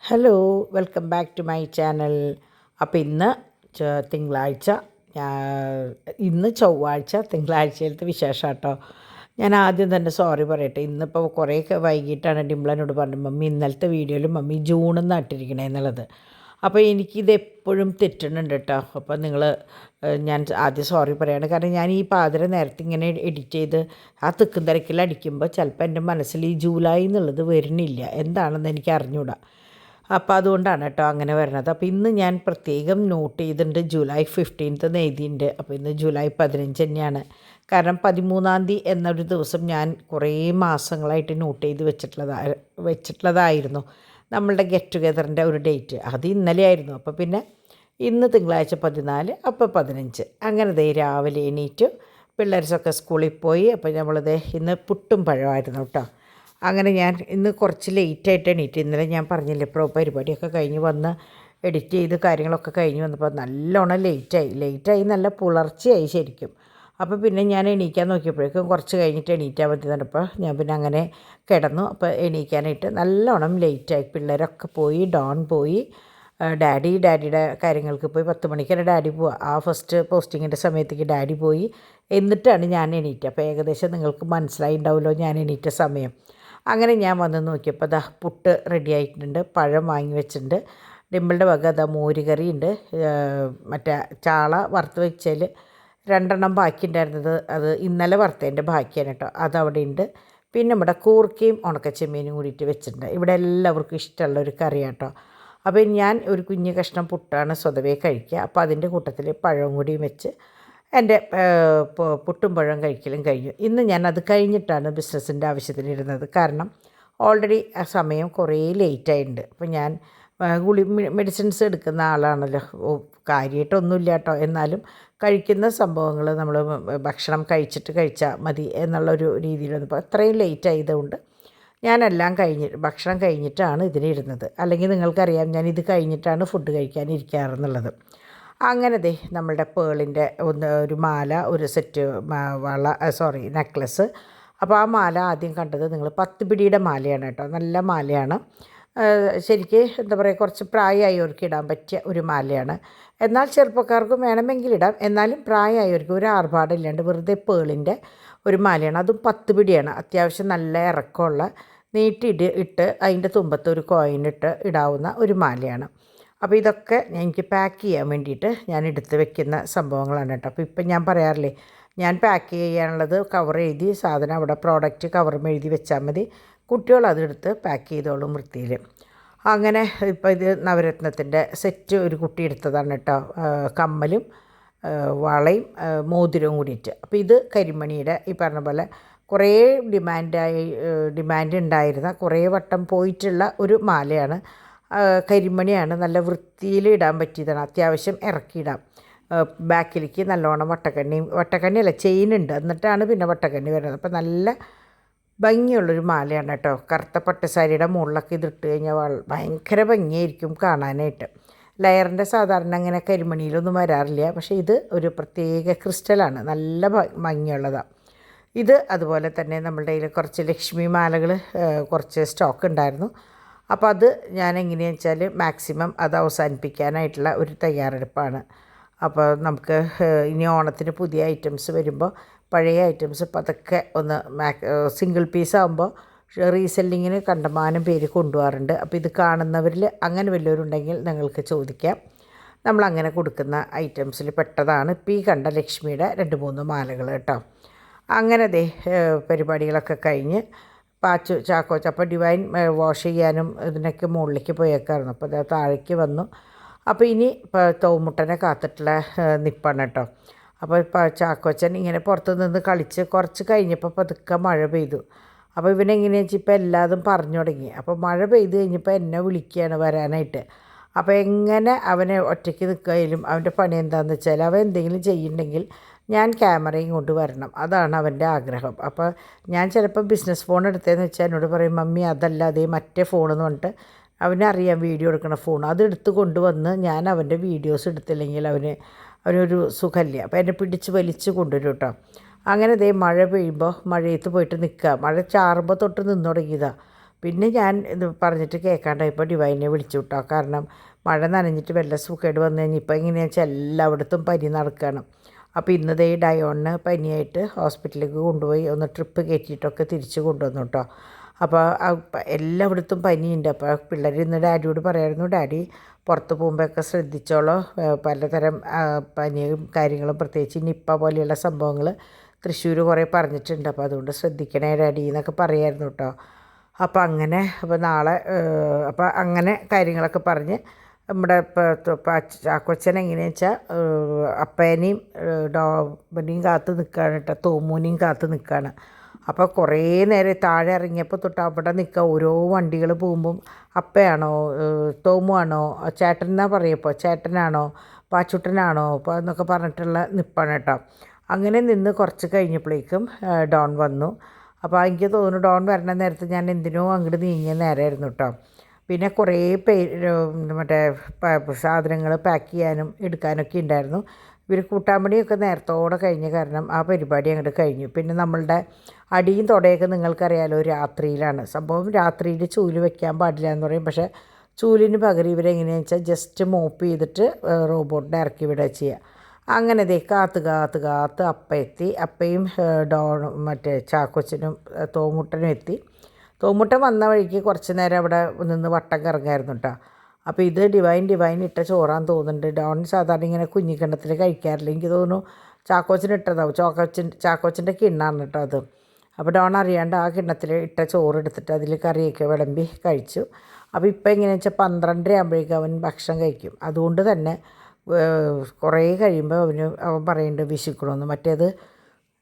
Hello, welcome back to my channel. അപ്പോൾ ഇന്ന് തിങ്കളാഴ്ച, ഇന്ന് ചൊവ്വാഴ്ച, തിങ്കളാഴ്ചയിലത്തെ വിശേഷം കേട്ടോ. ഞാൻ ആദ്യം തന്നെ സോറി പറയട്ടെ. ഇന്നിപ്പോൾ കുറേയൊക്കെ വൈകിട്ടാണ് ഡിംബ്ലനോട് പറഞ്ഞു, മമ്മി ഇന്നലത്തെ വീഡിയോയിൽ മമ്മി ജൂണിൽ നട്ടിരിക്കണേ എന്നുള്ളത്. അപ്പോൾ എനിക്കിതെപ്പോഴും തെറ്റുന്നുണ്ട് കേട്ടോ. അപ്പോൾ ഞാൻ ആദ്യം സോറി പറയുകയാണ്. കാരണം ഞാൻ ഈ പാതിര നേരത്തെ ഇങ്ങനെ എഡിറ്റ് ചെയ്ത് ആ തിക്കും തിരക്കിൽ അടിക്കുമ്പോൾ ചിലപ്പോൾ എൻ്റെ മനസ്സിൽ ഈ ജൂലൈ എന്നുള്ളത് വരുന്നില്ല, എന്താണെന്ന് എനിക്ക് അറിഞ്ഞൂടാ. അപ്പോൾ അതുകൊണ്ടാണ് കേട്ടോ അങ്ങനെ വരുന്നത്. അപ്പോൾ ഇന്ന് ഞാൻ പ്രത്യേകം നോട്ട് ചെയ്തിട്ടുണ്ട്, ജൂലൈ 15 എഴുതിയിട്ടുണ്ട്. അപ്പോൾ ഇന്ന് ജൂലൈ 15 തന്നെയാണ്. കാരണം 13 എന്നൊരു ദിവസം ഞാൻ കുറേ മാസങ്ങളായിട്ട് നോട്ട് ചെയ്ത് വെച്ചിട്ടുള്ളതായിരുന്നു നമ്മളുടെ ഗെറ്റ് ടുഗെദറിൻ്റെ ഒരു ഡേറ്റ്. അത് ഇന്നലെ ആയിരുന്നു. അപ്പോൾ പിന്നെ ഇന്ന് തിങ്കളാഴ്ച 14, അപ്പോൾ 15 അങ്ങനെ രാവിലെ എണീറ്റു, പിള്ളേർസൊക്കെ സ്കൂളിൽ പോയി. അപ്പോൾ നമ്മളിത് ഇന്ന് പുട്ടും പഴമായിരുന്നു കേട്ടോ. അങ്ങനെ ഞാൻ ഇന്ന് കുറച്ച് ലേറ്റായിട്ട് എണീറ്റ്. ഇന്നലെ ഞാൻ പറഞ്ഞില്ലേ, പരിപാടിയൊക്കെ കഴിഞ്ഞ് വന്ന് എഡിറ്റ് ചെയ്ത് കാര്യങ്ങളൊക്കെ കഴിഞ്ഞ് വന്നപ്പോൾ നല്ലോണം ലേറ്റായി നല്ല പുലർച്ചയായി ശരിക്കും. അപ്പോൾ പിന്നെ ഞാൻ എണീക്കാൻ നോക്കിയപ്പോഴേക്കും കുറച്ച് കഴിഞ്ഞിട്ട് എണീറ്റാൽ മതി എന്നപ്പോൾ ഞാൻ പിന്നെ അങ്ങനെ കിടന്നു. അപ്പോൾ എണീക്കാനായിട്ട് നല്ലോണം ലേറ്റായി. പിള്ളേരൊക്കെ പോയി, ഡോൺ പോയി, ഡാഡിയുടെ കാര്യങ്ങൾക്ക് പോയി. 10 മണിക്കാണ് ഡാഡി പോവുക. ആ ഫസ്റ്റ് പോസ്റ്റിങ്ങിൻ്റെ സമയത്തേക്ക് ഡാഡി പോയി, എന്നിട്ടാണ് ഞാൻ എണീറ്റ്. അപ്പോൾ ഏകദേശം നിങ്ങൾക്ക് മനസ്സിലായി ഉണ്ടാവുമല്ലോ ഞാൻ എണീറ്റ സമയം. അങ്ങനെ ഞാൻ വന്ന് നോക്കിയപ്പോൾ പുട്ട് റെഡി ആയിട്ടുണ്ട്, പഴം വാങ്ങി വെച്ചിട്ടുണ്ട്. ഡിമ്പിളുടെ വക മോരുകറി ഉണ്ട്, മറ്റേ ചാള വറുത്ത് വെച്ചതിൽ 2 ബാക്കിയുണ്ടായിരുന്നത്, അത് ഇന്നലെ വറുത്തതിൻ്റെ ബാക്കിയാണ് കേട്ടോ, അതവിടെ ഉണ്ട്. പിന്നെ ഇവിടെ കൂർക്കയും ഉണക്കച്ചെമ്മീനും കൂടിയിട്ട് വെച്ചിട്ടുണ്ട്. ഇവിടെ എല്ലാവർക്കും ഇഷ്ടമുള്ളൊരു കറിയാണ് കേട്ടോ. അപ്പോൾ ഞാൻ ഒരു കുഞ്ഞ് കഷ്ണം പുട്ടാണ് സ്വതവേ കഴിക്കുക. അപ്പോൾ അതിൻ്റെ കൂട്ടത്തിൽ പഴവും കൂടിയും വെച്ച് എൻ്റെ പുട്ടും പഴം കഴിക്കലും കഴിഞ്ഞു. ഇന്ന് ഞാൻ അത് കഴിഞ്ഞിട്ടാണ് ബിസിനസ്സിൻ്റെ ആവശ്യത്തിന് ഇരുന്നത്. കാരണം ഓൾറെഡി ആ സമയം കുറേ ലേറ്റായിട്ടുണ്ട്. അപ്പോൾ ഞാൻ മെഡിസിൻസ് എടുക്കുന്ന ആളാണല്ലോ, കാര്യമായിട്ടൊന്നുമില്ല കേട്ടോ. എന്നാലും കഴിക്കുന്ന സംഭവങ്ങൾ നമ്മൾ ഭക്ഷണം കഴിച്ചാൽ മതി എന്നുള്ളൊരു രീതിയിലൊന്നും ഇപ്പോൾ അത്രയും ലേറ്റ് ആയതുകൊണ്ട് ഞാനെല്ലാം ഭക്ഷണം കഴിഞ്ഞിട്ടാണ് ഇതിനിരുന്നത്. അല്ലെങ്കിൽ നിങ്ങൾക്കറിയാം, ഞാൻ ഇത് കഴിഞ്ഞിട്ടാണ് ഫുഡ് കഴിക്കാനിരിക്കാറെന്നുള്ളത്. അങ്ങനെ നമ്മളുടെ പേളിൻ്റെ ഒരു മാല, ഒരു സെറ്റ് നെക്ലസ്. അപ്പോൾ ആ മാല ആദ്യം കണ്ടത് നിങ്ങൾ 10 പിടിയുടെ മാലയാണ് കേട്ടോ. നല്ല മാലയാണ്. ശരിക്ക് എന്താ പറയുക, കുറച്ച് പ്രായമായവർക്ക് ഇടാൻ പറ്റിയ ഒരു മാലയാണ്. എന്നാൽ ചെറുപ്പക്കാർക്കും വേണമെങ്കിൽ ഇടാം. എന്നാലും പ്രായമായവർക്ക് ഒരു ആർഭാടമില്ലാണ്ട് വെറുതെ പേളിൻ്റെ ഒരു മാലയാണ്. അതും 10 പിടിയാണ്. അത്യാവശ്യം നല്ല ഇറക്കമുള്ള, ഇട്ട് അതിൻ്റെ തുമ്പത്ത് ഒരു കോയിനിട്ട് ഇടാവുന്ന ഒരു മാലയാണ്. അപ്പോൾ ഇതൊക്കെ എനിക്ക് പാക്ക് ചെയ്യാൻ വേണ്ടിയിട്ട് ഞാൻ എടുത്ത് വെക്കുന്ന സംഭവങ്ങളാണ് കേട്ടോ. അപ്പോൾ ഇപ്പം ഞാൻ പറയാറില്ലേ, ഞാൻ പാക്ക് ചെയ്യാനുള്ളത് കവർ എഴുതി, സാധനം അവിടെ പ്രോഡക്റ്റ് കവറും എഴുതി വെച്ചാൽ മതി, കുട്ടികൾ അതെടുത്ത് പാക്ക് ചെയ്തോളും വൃത്തിയിൽ. അങ്ങനെ ഇപ്പോൾ ഇത് നവരത്നത്തിൻ്റെ സെറ്റ് ഒരു കുട്ടി എടുത്തതാണ് കേട്ടോ, കമ്മലും വളയും മോതിരവും കൂടിയിട്ട്. അപ്പോൾ ഇത് കരിമണിയുടെ ഈ പറഞ്ഞ പോലെ കുറേ ഡിമാൻഡ് ഉണ്ടായിരുന്ന, കുറേ വട്ടം പോയിട്ടുള്ള ഒരു മാലയാണ്. കരിമണിയാണ്, നല്ല വൃത്തിയിൽ ഇടാൻ പറ്റിയതാണ്. അത്യാവശ്യം ഇറക്കിയിടാം. ബാക്കിലേക്ക് നല്ലോണം വട്ടക്കണ്ണിയല്ല, ചെയിനുണ്ട്, എന്നിട്ടാണ് പിന്നെ വട്ടക്കണ്ണി വരുന്നത്. അപ്പോൾ നല്ല ഭംഗിയുള്ളൊരു മാലയാണ് കേട്ടോ. കറുത്ത പട്ടുസാരിയുടെ മുകളിലൊക്കെ ഇതിട്ട് കഴിഞ്ഞാൽ ഭയങ്കര ഭംഗിയായിരിക്കും കാണാനായിട്ട്. ലെയറിൻ്റെ സാധാരണ അങ്ങനെ കരിമണിയിലൊന്നും വരാറില്ല. പക്ഷേ ഇത് ഒരു പ്രത്യേക ക്രിസ്റ്റലാണ്, നല്ല ഭംഗിയുള്ളതാണ് ഇത്. അതുപോലെ തന്നെ നമ്മളുടെ കയ്യിൽ കുറച്ച് ലക്ഷ്മി മാലകൾ കുറച്ച് സ്റ്റോക്ക് ഉണ്ടായിരുന്നു. അപ്പോൾ അത് ഞാൻ എങ്ങനെയാണെന്ന് വെച്ചാൽ മാക്സിമം അത് അവസാനിപ്പിക്കാനായിട്ടുള്ള ഒരു തയ്യാറെടുപ്പാണ്. അപ്പോൾ നമുക്ക് ഇനി ഓണത്തിന് പുതിയ ഐറ്റംസ് വരുമ്പോൾ പഴയ ഐറ്റംസ് പതുക്കെ ഒന്ന് സിംഗിൾ പീസ് ആകുമ്പോൾ റീസെല്ലിങ്ങിന് കണ്ടമാനം പേര് കൊണ്ടുപോകാറുണ്ട്. അപ്പോൾ ഇത് കാണുന്നവരിൽ അങ്ങനെ വല്ലവരുണ്ടെങ്കിൽ നിങ്ങൾക്ക് ചോദിക്കാം. നമ്മളങ്ങനെ കൊടുക്കുന്ന ഐറ്റംസിൽ പെട്ടതാണ് ഇപ്പോൾ ഈ കണ്ട ലക്ഷ്മിയുടെ 2-3 മാലകൾ കേട്ടോ. അങ്ങനെ പരിപാടികളൊക്കെ കഴിഞ്ഞ് ചാക്കോച്ചപ്പം ഡിവൈൻ വാഷ് ചെയ്യാനും ഇതിനൊക്കെ മുകളിലേക്ക് പോയേക്കായിരുന്നു. അപ്പോൾ അത് താഴേക്ക് വന്നു. അപ്പോൾ ഇനി തോമുട്ടനെ കാത്തിട്ടുള്ള നിപ്പാണ് കേട്ടോ. അപ്പോൾ ചാക്കോച്ചൻ ഇങ്ങനെ പുറത്ത് നിന്ന് കളിച്ച് കുറച്ച് കഴിഞ്ഞപ്പോൾ പതുക്കെ മഴ പെയ്തു. അപ്പോൾ ഇവനെങ്ങനെയാണെന്ന് വെച്ചാൽ ഇപ്പോൾ എല്ലാതും പറഞ്ഞു തുടങ്ങി. അപ്പോൾ മഴ പെയ്ത് കഴിഞ്ഞപ്പോൾ എന്നെ വിളിക്കുകയാണ് വരാനായിട്ട്. അപ്പോൾ എങ്ങനെ അവനെ ഒറ്റയ്ക്ക് നിൽക്കുകയായാലും അവൻ്റെ പണി എന്താണെന്ന് വെച്ചാൽ, അവൻ എന്തെങ്കിലും ചെയ്യുന്നുണ്ടെങ്കിൽ ഞാൻ ക്യാമറയും കൊണ്ട് വരണം, അതാണ് അവൻ്റെ ആഗ്രഹം. അപ്പോൾ ഞാൻ ചിലപ്പോൾ ബിസിനസ് ഫോൺ എടുത്തതെന്ന് വെച്ചാൽ എന്നോട് പറയും, മമ്മി അതല്ല, അതേ മറ്റേ ഫോണെന്ന് പറഞ്ഞിട്ട് അവനറിയാം വീഡിയോ എടുക്കുന്ന ഫോൺ, അതെടുത്ത് കൊണ്ടുവന്ന് ഞാൻ അവൻ്റെ വീഡിയോസ് എടുത്തില്ലെങ്കിൽ അവനൊരു സുഖമില്ല. അപ്പോൾ എന്നെ പിടിച്ച് വലിച്ച് കൊണ്ടുവരും കേട്ടോ. അങ്ങനെ മഴ പെയ്യുമ്പോൾ മഴയത്ത് പോയിട്ട് നിൽക്കുക. മഴ ചാറുമ്പോൾ തൊട്ട് നിന്ന് തുടങ്ങിയതാണ്. പിന്നെ ഞാൻ ഇത് പറഞ്ഞിട്ട് കേൾക്കാണ്ടായപ്പോൾ ഡിവൈനെ വിളിച്ചു വിട്ടോ. കാരണം മഴ നനഞ്ഞിട്ട് വല്ല സുഖേട് വന്നു കഴിഞ്ഞാൽ ഇപ്പോൾ എങ്ങനെയാണെന്ന് വെച്ചാൽ എല്ലായിടത്തും പനി നടക്കുകയാണ്. അപ്പോൾ ഇന്നതേ ഡയോണിന് പനിയായിട്ട് ഹോസ്പിറ്റലിലേക്ക് കൊണ്ടുപോയി ഒന്ന് ട്രിപ്പ് കയറ്റിയിട്ടൊക്കെ തിരിച്ച് കൊണ്ടുവന്നു കേട്ടോ. അപ്പോൾ എല്ലായിടത്തും പനിയുണ്ട്. അപ്പോൾ പിള്ളേർ ഇന്ന് ഡാഡിയോട് പറയായിരുന്നു, ഡാഡി പുറത്ത് പോകുമ്പോഴൊക്കെ ശ്രദ്ധിച്ചോളൂ, പലതരം പനിയും കാര്യങ്ങളും പ്രത്യേകിച്ച് നിപ്പ പോലെയുള്ള സംഭവങ്ങൾ തൃശ്ശൂർ കുറേ പറഞ്ഞിട്ടുണ്ട്, അപ്പോൾ അതുകൊണ്ട് ശ്രദ്ധിക്കണേ ഡാഡി എന്നൊക്കെ പറയായിരുന്നു കേട്ടോ. അപ്പോൾ അങ്ങനെ നാളെ അപ്പോൾ അങ്ങനെ കാര്യങ്ങളൊക്കെ പറഞ്ഞ് നമ്മുടെ ചാക്കോച്ചൻ എങ്ങനെയാണെന്ന് വെച്ചാൽ അപ്പേനെയും ഡോബനെയും കാത്ത് നിൽക്കുകയാണ് കേട്ടോ, തോമൂനെയും കാത്ത് നിൽക്കുകയാണ്. അപ്പോൾ കുറേ നേരം താഴെ ഇറങ്ങിയപ്പോൾ തൊട്ട് അവിടെ നിൽക്കുക. ഓരോ വണ്ടികൾ പോകുമ്പം അപ്പയാണോ തോമുവാണോ ചേട്ടനാ പറയപ്പോൾ ചേട്ടനാണോ പാച്ചുട്ടനാണോ അപ്പോൾ എന്നൊക്കെ പറഞ്ഞിട്ടുള്ള നിപ്പാണ് കേട്ടോ. അങ്ങനെ നിന്ന് കുറച്ച് കഴിഞ്ഞപ്പോഴേക്കും ഡോൺ വന്നു. അപ്പോൾ എനിക്ക് തോന്നുന്നു ഡോൺ വരണ നേരത്ത് ഞാൻ എന്തിനോ അങ്ങോട്ട് നീങ്ങിയ നേരമായിരുന്നു കേട്ടോ. പിന്നെ കുറേ മറ്റേ സാധനങ്ങൾ പാക്ക് ചെയ്യാനും എടുക്കാനൊക്കെ ഉണ്ടായിരുന്നു. ഇവർ കൂട്ടാമ്പണിയൊക്കെ നേരത്തോടെ കഴിഞ്ഞ കാരണം ആ പരിപാടി അങ്ങോട്ട് കഴിഞ്ഞു. പിന്നെ നമ്മളുടെ അടിയും തുടയൊക്കെ നിങ്ങൾക്കറിയാലോ രാത്രിയിലാണ് സംഭവം. രാത്രിയിൽ ചൂല് വെക്കാൻ പാടില്ല എന്ന് പറയും. പക്ഷേ ചൂലിന് പകരം ഇവരെങ്ങനെയാണെന്ന് വെച്ചാൽ ജസ്റ്റ് മോപ്പ് ചെയ്തിട്ട് റോബോട്ടിനെ ഇറക്കി വിടുക ചെയ്യുക. അങ്ങനെ കാത്ത് അപ്പ എത്തി. അപ്പയും മറ്റേ ചാക്കോച്ചനും തോമുട്ടനും എത്തി. തോമുട്ടൻ വന്ന വഴിക്ക് കുറച്ച് നേരം അവിടെ നിന്ന് വട്ടം കറങ്ങായിരുന്നു കേട്ടോ. അപ്പോൾ ഇത് ഡിവൈൻ ഇട്ട ചോറാന്ന് തോന്നുന്നുണ്ട്. ഡോൺ സാധാരണ ഇങ്ങനെ കുഞ്ഞിക്കണ്ടത്തിൽ കഴിക്കാറില്ല. എനിക്ക് തോന്നുന്നു ചാക്കോച്ചൻ ഇട്ടതാവും. ചാക്കോച്ചൻ്റെ കിണ്ണാണ് കേട്ടോ അത്. അപ്പോൾ ഡോൺ അറിയാണ്ട് ആ കിണ്ണത്തിൽ ഇട്ട ചോറ് എടുത്തിട്ട് അതിൽ കറിയൊക്കെ വിളമ്പി കഴിച്ചു. അപ്പോൾ ഇപ്പോൾ എങ്ങനെയാണെന്ന് വെച്ചാൽ 12:30 ആകുമ്പോഴേക്കും അവൻ ഭക്ഷണം കഴിക്കും. അതുകൊണ്ട് തന്നെ കുറേ കഴിയുമ്പോൾ അവൻ പറയുന്നുണ്ട് വിശക്കണമെന്ന്. മറ്റേത്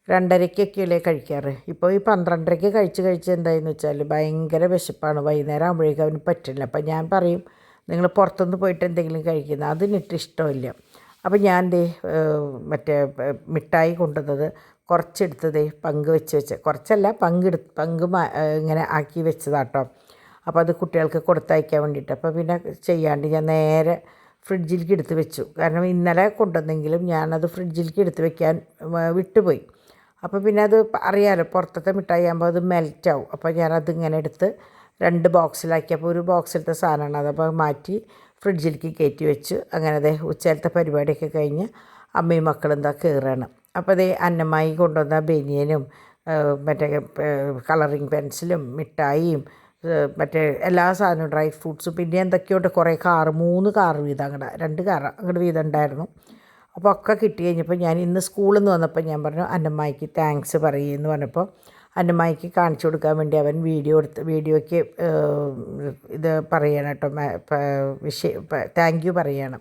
2:30-ഒക്കെയല്ലേ കഴിക്കാറ്. ഇപ്പോൾ ഈ 12:30-ക്ക് കഴിച്ച് എന്തായെന്ന് വെച്ചാൽ ഭയങ്കര വിശപ്പാണ്. വൈകുന്നേരം ആകുമ്പോഴേക്കും അവന് പറ്റില്ല. അപ്പം ഞാൻ പറയും, നിങ്ങൾ പുറത്തുനിന്ന് പോയിട്ട് എന്തെങ്കിലും കഴിക്കുന്നത് അതിനിട്ട് ഇഷ്ടമില്ല. അപ്പം ഞാൻ മറ്റേ മിഠായി കൊണ്ടുവന്നത് കുറച്ചെടുത്തത് പങ്ക് വെച്ച് കുറച്ചല്ല പങ്ക് ഇങ്ങനെ ആക്കി വെച്ചതാട്ടോ. അപ്പോൾ അത് കുട്ടികൾക്ക് കൊടുത്തയക്കാൻ വേണ്ടിയിട്ട്. അപ്പോൾ പിന്നെ ചെയ്യാണ്ട് ഞാൻ നേരെ ഫ്രിഡ്ജിലേക്ക് എടുത്ത് വെച്ചു. കാരണം ഇന്നലെ കൊണ്ടുവന്നെങ്കിലും ഞാനത് ഫ്രിഡ്ജിലേക്ക് എടുത്ത് വെക്കാൻ വിട്ടുപോയി. അപ്പോൾ പിന്നെ അത് അറിയാമല്ലോ, പുറത്തത്തെ മിഠായി ആകുമ്പോൾ അത് മെൽറ്റാവും. അപ്പോൾ ഞാനതിങ്ങനെ എടുത്ത് 2 ബോക്സിലാക്കിയപ്പോൾ ഒരു ബോക്സിലത്തെ സാധനമാണ് അതപ്പോൾ മാറ്റി ഫ്രിഡ്ജിലേക്ക് കയറ്റി വെച്ചു. അങ്ങനെ ഉച്ചയിലത്തെ പരിപാടിയൊക്കെ കഴിഞ്ഞ് അമ്മയും മക്കളും എന്താ കയറുകയാണ്. അപ്പോൾ അന്നമ്മായി കൊണ്ടുവന്ന ബനിയനും മറ്റേ കളറിങ് പെൻസിലും മിഠായിയും മറ്റേ എല്ലാ സാധനവും ഡ്രൈ ഫ്രൂട്ട്സും പിന്നെ എന്തൊക്കെയുണ്ട് കുറേ 3 കാറ് വീതം 2 കാറ് അങ്ങോട്ട് വീതം ഉണ്ടായിരുന്നു. അപ്പോൾ ഒക്കെ കിട്ടി കഴിഞ്ഞപ്പോൾ ഞാൻ ഇന്ന് സ്കൂളിൽ നിന്ന് വന്നപ്പോൾ ഞാൻ പറഞ്ഞു അന്നമ്മായിക്ക് താങ്ക്സ് പറയുമെന്ന് പറഞ്ഞപ്പോൾ അന്നമ്മായിക്ക് കാണിച്ചു കൊടുക്കാൻ വേണ്ടി അവൻ വീഡിയോയ്ക്ക് ഇത് പറയണം കേട്ടോ, താങ്ക് യു പറയണം.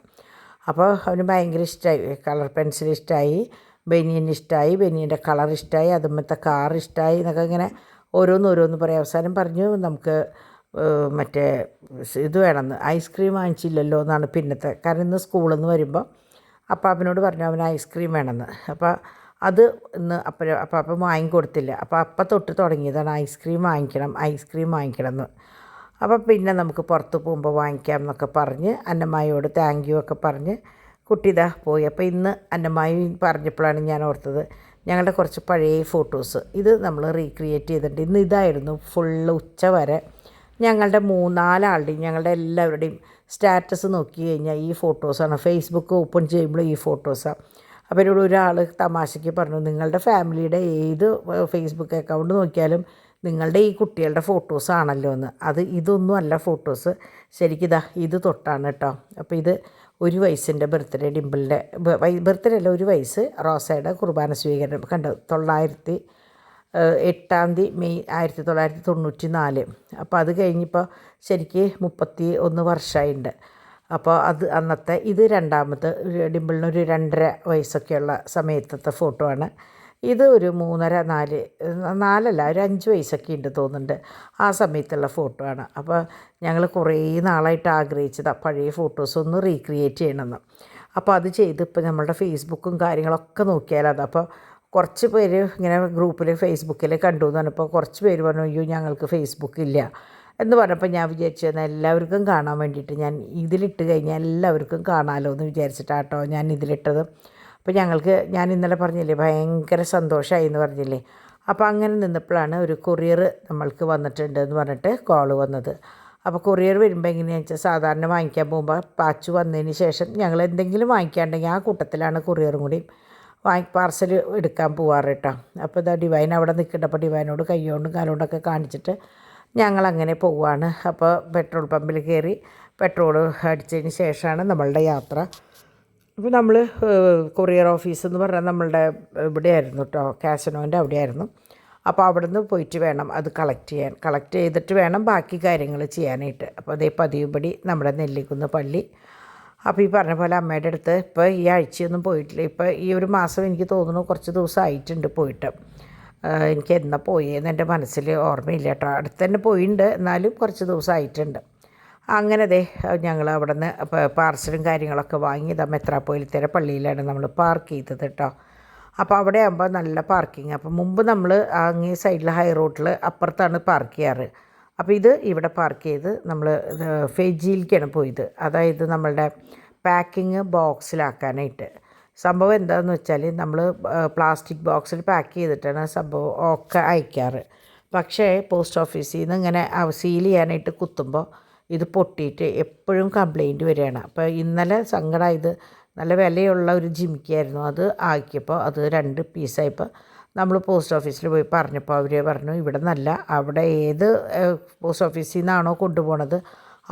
അപ്പോൾ അവന് ഭയങ്കര ഇഷ്ടമായി. കളർ പെൻസിൽ ഇഷ്ടമായി, ബനിയൻ ഇഷ്ടമായി, ബനിയൻ്റെ കളർ ഇഷ്ടമായി, അതുമത്തെ കാർ ഇഷ്ടമായി എന്നൊക്കെ ഇങ്ങനെ ഓരോന്ന് പറയാം. അവസാനം പറഞ്ഞു നമുക്ക് മറ്റേ ഇത് വേണമെന്ന്, ഐസ്ക്രീം വാങ്ങിച്ചില്ലല്ലോ എന്നാണ് പിന്നത്തെ. കാരണം ഇന്ന് സ്കൂളിൽ നിന്ന് വരുമ്പോൾ അപ്പാപ്പനോട് പറഞ്ഞു അവന് ഐസ്ക്രീം വേണമെന്ന്. അപ്പോൾ അത് ഇന്ന് അപ്പം വാങ്ങിക്കൊടുത്തില്ല. അപ്പം തൊട്ട് തുടങ്ങിയതാണ് ഐസ്ക്രീം വാങ്ങിക്കണം എന്ന്. അപ്പോൾ പിന്നെ നമുക്ക് പുറത്ത് പോകുമ്പോൾ വാങ്ങിക്കാം എന്നൊക്കെ പറഞ്ഞ് അന്നമ്മായിയോട് താങ്ക് യു ഒക്കെ പറഞ്ഞ് കുട്ടി പോയി. അപ്പോൾ ഇന്ന് അന്നമ്മായി പറഞ്ഞപ്പോഴാണ് ഞാൻ ഓർത്തത് ഞങ്ങളുടെ കുറച്ച് പഴയ ഫോട്ടോസ് ഇത് നമ്മൾ റീക്രിയേറ്റ് ചെയ്തിട്ടുണ്ട്. ഇന്ന് ഇതായിരുന്നു ഫുള്ള് ഉച്ച വരെ ഞങ്ങളുടെ 3-4 ആളുടെയും ഞങ്ങളുടെ എല്ലാവരുടെയും സ്റ്റാറ്റസ് നോക്കി കഴിഞ്ഞാൽ ഈ ഫോട്ടോസാണ്. ഫേസ്ബുക്ക് ഓപ്പൺ ചെയ്യുമ്പോൾ ഈ ഫോട്ടോസാണ്. അപ്പോൾ എന്നോട് ഒരാൾ തമാശയ്ക്ക് പറഞ്ഞു, നിങ്ങളുടെ ഫാമിലിയുടെ ഏത് ഫേസ്ബുക്ക് അക്കൗണ്ട് നോക്കിയാലും നിങ്ങളുടെ ഈ കുട്ടികളുടെ ഫോട്ടോസാണല്ലോ എന്ന്. ഇതൊന്നും അല്ല ഫോട്ടോസ്, ശരിക്കും ഇത് തൊട്ടാണ് കേട്ടോ. അപ്പോൾ ഇത് 1 വയസ്സിൻ്റെ ബർത്ത്ഡേ, ഡിംപിളിൻ്റെ ബർത്ത്ഡേ അല്ല 1 വയസ്സ്, റോസയുടെ കുർബാന സ്വീകരണം കണ്ടു 8 മെയ് 1994. അപ്പോൾ അത് കഴിഞ്ഞിപ്പോൾ ശരിക്ക് 31 വർഷമായിട്ടുണ്ട്. അപ്പോൾ അത് അന്നത്തെ ഇത് രണ്ടാമത്തെ ഡിംപിളിനൊരു 2.5 വയസ്സൊക്കെയുള്ള സമയത്തത്തെ ഫോട്ടോ ആണ്. ഇത് ഒരു 3.5 4 ഒരു 5 വയസ്സൊക്കെ ഉണ്ട് തോന്നുന്നുണ്ട് ആ സമയത്തുള്ള ഫോട്ടോ ആണ്. അപ്പോൾ ഞങ്ങൾ കുറേ നാളായിട്ട് ആഗ്രഹിച്ചതാണ് പഴയ ഫോട്ടോസ് ഒന്ന് റീക്രിയേറ്റ് ചെയ്യണമെന്ന്. അപ്പോൾ അത് ചെയ്ത് ഇപ്പോൾ നമ്മളുടെ ഫേസ്ബുക്കും കാര്യങ്ങളൊക്കെ നോക്കിയാലത്. അപ്പോൾ കുറച്ച് പേര് ഇങ്ങനെ ഗ്രൂപ്പിൽ ഫേസ്ബുക്കിൽ കണ്ടു എന്ന് പറഞ്ഞപ്പോൾ കുറച്ച് പേര് പറഞ്ഞു അയ്യോ ഞങ്ങൾക്ക് ഫേസ്ബുക്ക് ഇല്ല എന്ന് പറഞ്ഞപ്പോൾ ഞാൻ വിചാരിച്ചു എന്നാൽ എല്ലാവർക്കും കാണാൻ വേണ്ടിയിട്ട് ഞാൻ ഇതിലിട്ട് കഴിഞ്ഞാൽ എല്ലാവർക്കും കാണാമല്ലോ എന്ന് വിചാരിച്ചിട്ടാട്ടോ ഞാൻ ഇതിലിട്ടത്. അപ്പോൾ ഞാൻ ഇന്നലെ പറഞ്ഞില്ലേ ഭയങ്കര സന്തോഷമായി എന്ന് പറഞ്ഞില്ലേ, അപ്പോൾ അങ്ങനെ നിന്നപ്പോഴാണ് ഒരു കൊറിയർ നമ്മൾക്ക് വന്നിട്ടുണ്ട് എന്ന് പറഞ്ഞിട്ട് കോൾ വന്നത്. അപ്പോൾ കൊറിയർ വരുമ്പോൾ എങ്ങനെയാണെന്ന് വെച്ചാൽ സാധാരണ വാങ്ങിക്കാൻ പോകുമ്പോൾ പാച്ചു വന്നതിന് ശേഷം ഞങ്ങൾ എന്തെങ്കിലും വാങ്ങിക്കാണ്ടെങ്കിൽ ആ കൂട്ടത്തിലാണ് കൊറിയറും കൂടി പാർസൽ എടുക്കാൻ പോവാറ് കേട്ടോ. അപ്പോൾ ഇതാ ഡിവൈൻ അവിടെ നിൽക്കുന്നുണ്ട്. അപ്പോൾ ഡിവൈനോട് കൈകൊണ്ടും കാലുകൊണ്ടൊക്കെ കാണിച്ചിട്ട് ഞങ്ങളങ്ങനെ പോവുകയാണ്. അപ്പോൾ പെട്രോൾ പമ്പിൽ കയറി പെട്രോൾ അടിച്ചതിന് ശേഷമാണ് നമ്മളുടെ യാത്ര. അപ്പോൾ നമ്മൾ കൊറിയർ ഓഫീസ് എന്ന് പറഞ്ഞാൽ നമ്മളുടെ ഇവിടെയായിരുന്നു കേട്ടോ, കാസിനോൻ്റെ അവിടെയായിരുന്നു. അപ്പോൾ അവിടെ നിന്ന് പോയിട്ട് വേണം അത് കളക്ട് ചെയ്തിട്ട് വേണം ബാക്കി കാര്യങ്ങൾ ചെയ്യാനായിട്ട്. അപ്പോൾ അതേ പതിവുപടി നമ്മുടെ നെല്ലിക്കുന്ന് പള്ളി. അപ്പോൾ ഈ പറഞ്ഞ പോലെ അമ്മയുടെ അടുത്ത് ഇപ്പോൾ ഈ ആഴ്ചയൊന്നും പോയിട്ടില്ല. ഇപ്പോൾ ഈ ഒരു മാസം എനിക്ക് തോന്നുന്നു കുറച്ച് ദിവസം ആയിട്ടുണ്ട് പോയിട്ട്. എനിക്ക് എന്നാ പോയെന്ന് എൻ്റെ മനസ്സിൽ ഓർമ്മയില്ല കേട്ടോ. അടുത്ത് തന്നെ പോയിട്ടുണ്ട്, എന്നാലും കുറച്ച് ദിവസം ആയിട്ടുണ്ട്. അങ്ങനെ ഞങ്ങൾ അവിടെ നിന്ന് പാർസലും കാര്യങ്ങളൊക്കെ വാങ്ങി മെത്രാപ്പോലിത്തര പള്ളിയിലാണ് നമ്മൾ പാർക്ക് ചെയ്തത് കേട്ടോ. അപ്പോൾ അവിടെ ആകുമ്പോൾ നല്ല പാർക്കിങ്. അപ്പോൾ മുമ്പ് നമ്മൾ അങ്ങേ സൈഡിൽ ഹൈ റോഡിൽ അപ്പുറത്താണ് പാർക്ക് ചെയ്യാറ്. അപ്പോൾ ഇത് ഇവിടെ പാർക്ക് ചെയ്ത് നമ്മൾ ഫെജിയിലേക്കാണ് പോയത്. അതായത് നമ്മളുടെ പാക്കിങ് ബോക്സിലാക്കാനായിട്ട്. സംഭവം എന്താണെന്ന് വെച്ചാൽ നമ്മൾ പ്ലാസ്റ്റിക് ബോക്സിൽ പാക്ക് ചെയ്തിട്ടാണ് സംഭവം ഒക്കെ അയക്കാറ്. പക്ഷേ പോസ്റ്റ് ഓഫീസിൽ നിന്ന് ഇങ്ങനെ സീൽ ചെയ്യാനായിട്ട് കുത്തുമ്പോൾ ഇത് പൊട്ടിയിട്ട് എപ്പോഴും കംപ്ലൈൻറ്റ് വരികയാണ്. അപ്പോൾ ഇന്നലെ സങ്കടമായത്, നല്ല വിലയുള്ള ഒരു ജിമിക്കായിരുന്നു, അത് ആക്കിയപ്പോൾ അത് 2 പീസായപ്പോൾ നമ്മൾ പോസ്റ്റ് ഓഫീസിൽ പോയി പറഞ്ഞപ്പോൾ അവർ പറഞ്ഞു ഇവിടെ നല്ല, അവിടെ ഏത് പോസ്റ്റ് ഓഫീസിൽ നിന്നാണോ കൊണ്ടുപോകണത്